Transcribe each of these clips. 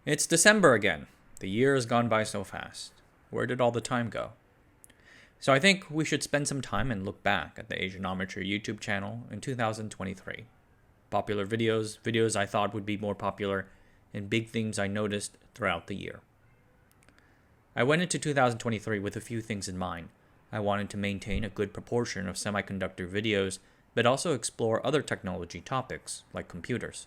It's December again. The year has gone by so fast. Where did all the time go? So I think we should spend some time and look back at the Asianometry YouTube channel in 2023. Popular videos I thought would be more popular, and big themes I noticed throughout the year. I went into 2023 with a few things in mind. I wanted to maintain a good proportion of semiconductor videos, but also explore other technology topics, like computers.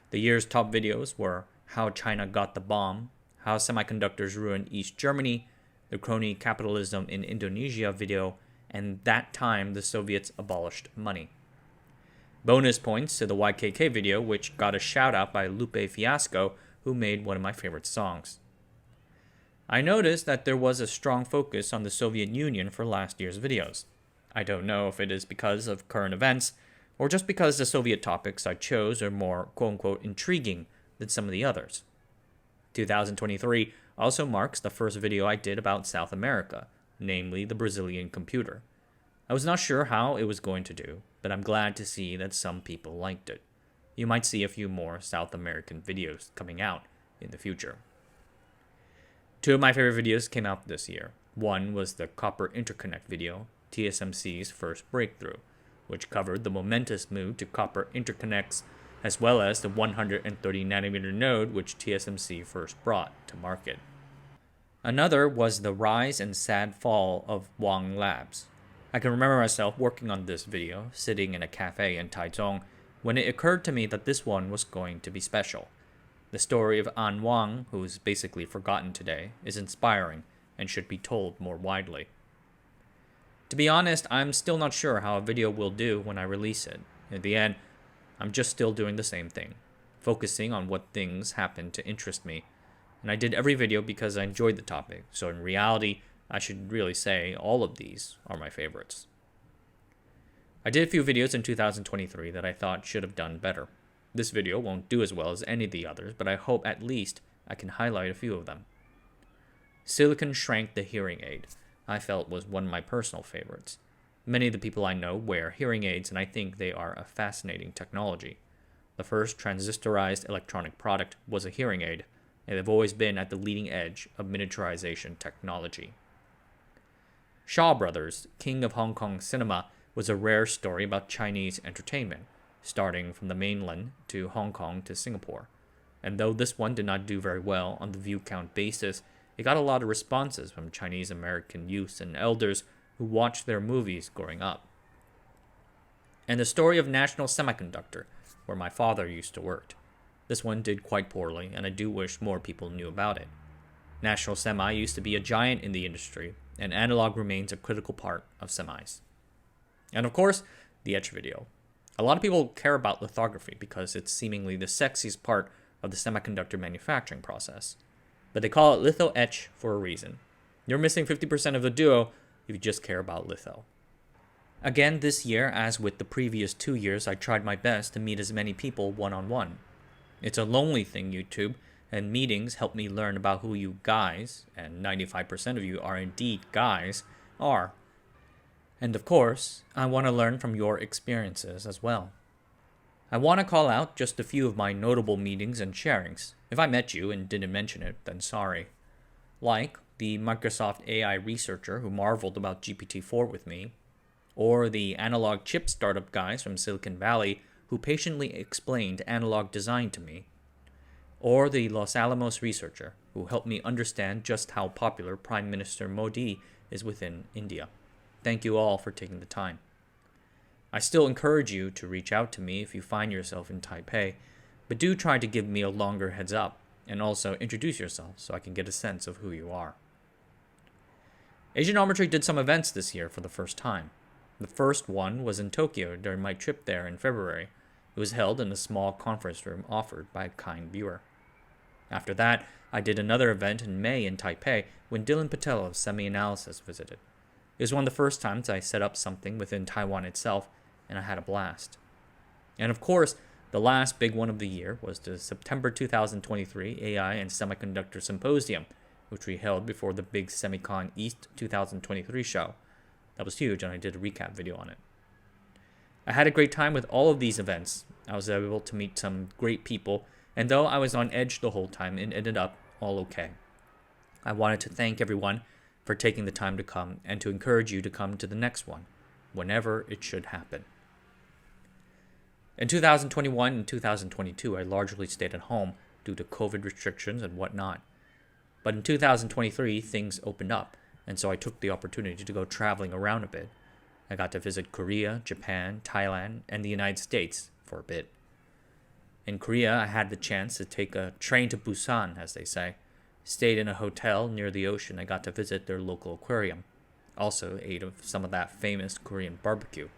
The year's top videos were How China Got the Bomb, How Semiconductors Ruined East Germany, the Crony Capitalism in Indonesia video, and That Time the Soviets Abolished Money. Bonus points to the YKK video, which got a shout out by Lupe Fiasco, who made one of my favorite songs. I noticed that there was a strong focus on the Soviet Union for last year's videos. I don't know if it is because of current events, or just because the Soviet topics I chose are more quote-unquote intriguing than some of the others. 2023 also marks the first video I did about South America, namely the Brazilian computer. I was not sure how it was going to do, but I'm glad to see that some people liked it. You might see a few more South American videos coming out in the future. Two of my favorite videos came out this year. One was the Copper Interconnect video, TSMC's first breakthrough, which covered the momentous move to copper interconnects, as well as the 130nm node which TSMC first brought to market. Another was the rise and sad fall of Wang Labs. I can remember myself working on this video, sitting in a cafe in Taichung, when it occurred to me that this one was going to be special. The story of An Wang, who is basically forgotten today, is inspiring and should be told more widely. To be honest, I'm still not sure how a video will do when I release it. In the end, I'm just still doing the same thing, focusing on what things happen to interest me. And I did every video because I enjoyed the topic, so in reality, I should really say all of these are my favorites. I did a few videos in 2023 that I thought should have done better. This video won't do as well as any of the others, but I hope at least I can highlight a few of them. Silicon shrank the hearing aid. I felt was one of my personal favorites. Many of the people I know wear hearing aids, and I think they are a fascinating technology. The first transistorized electronic product was a hearing aid, and they've always been at the leading edge of miniaturization technology. Shaw Brothers, King of Hong Kong Cinema, was a rare story about Chinese entertainment, starting from the mainland to Hong Kong to Singapore. And though this one did not do very well on the view count basis, it got a lot of responses from Chinese American youths and elders who watched their movies growing up. And the story of National Semiconductor, where my father used to work. This one did quite poorly, and I do wish more people knew about it. National Semi used to be a giant in the industry, and analog remains a critical part of semis. And of course, the etch video. A lot of people care about lithography because it's seemingly the sexiest part of the semiconductor manufacturing process. But they call it litho etch for a reason. You're missing 50% of the duo if you just care about litho. Again, this year, as with the previous 2 years, I tried my best to meet as many people one-on-one. It's a lonely thing, YouTube, and meetings help me learn about who you guys, and 95% of you are indeed guys, are. And of course, I want to learn from your experiences as well. I want to call out just a few of my notable meetings and sharings. If I met you and didn't mention it, then sorry. Like the Microsoft AI researcher who marveled about GPT-4 with me, or the analog chip startup guys from Silicon Valley who patiently explained analog design to me, or the Los Alamos researcher who helped me understand just how popular Prime Minister Modi is within India. Thank you all for taking the time. I still encourage you to reach out to me if you find yourself in Taipei, but do try to give me a longer heads up and also introduce yourself so I can get a sense of who you are. Asianometry did some events this year for the first time. The first one was in Tokyo during my trip there in February. It was held in a small conference room offered by a kind viewer. After that, I did another event in May in Taipei when Dylan Patel of Semi-Analysis visited. It was one of the first times I set up something within Taiwan itself, and I had a blast. And of course, the last big one of the year was the September 2023 AI and Semiconductor Symposium, which we held before the big Semicon East 2023 show. That was huge, and I did a recap video on it. I had a great time with all of these events. I was able to meet some great people And though I was on edge the whole time, it ended up all okay. I wanted to thank everyone for taking the time to come and to encourage you to come to the next one, whenever it should happen. In 2021 and 2022, I largely stayed at home due to COVID restrictions and whatnot. But in 2023, things opened up, and so I took the opportunity to go traveling around a bit. I got to visit Korea, Japan, Thailand, and the United States for a bit. In Korea, I had the chance to take a train to Busan, as they say. Stayed in a hotel near the ocean and got to visit their local aquarium. Also ate of some of that famous Korean barbecue.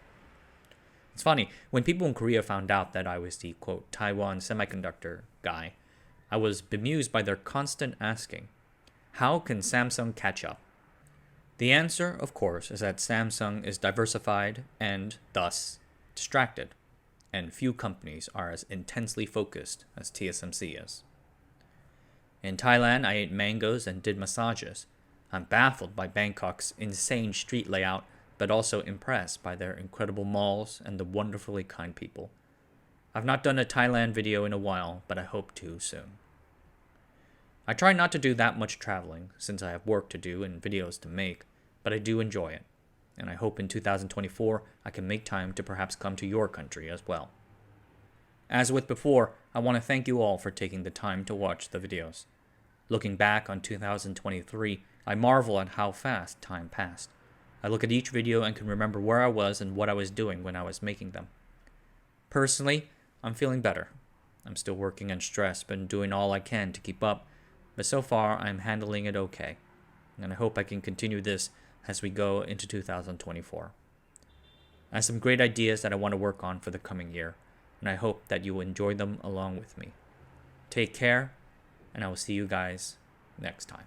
It's funny, when people in Korea found out that I was the, quote, Taiwan semiconductor guy, I was bemused by their constant asking, how can Samsung catch up? The answer, of course, is that Samsung is diversified and, thus, distracted, and few companies are as intensely focused as TSMC is. In Thailand, I ate mangoes and did massages. I'm baffled by Bangkok's insane street layout, but also impressed by their incredible malls and the wonderfully kind people. I've not done a Thailand video in a while, but I hope to soon. I try not to do that much traveling, since I have work to do and videos to make, but I do enjoy it, and I hope in 2024 I can make time to perhaps come to your country as well. As with before, I want to thank you all for taking the time to watch the videos. Looking back on 2023, I marvel at how fast time passed. I look at each video and can remember where I was and what I was doing when I was making them. Personally, I'm feeling better. I'm still working and stressed, but doing all I can to keep up, but so far I'm handling it okay, and I hope I can continue this as we go into 2024. I have some great ideas that I want to work on for the coming year, and I hope that you will enjoy them along with me. Take care, and I will see you guys next time.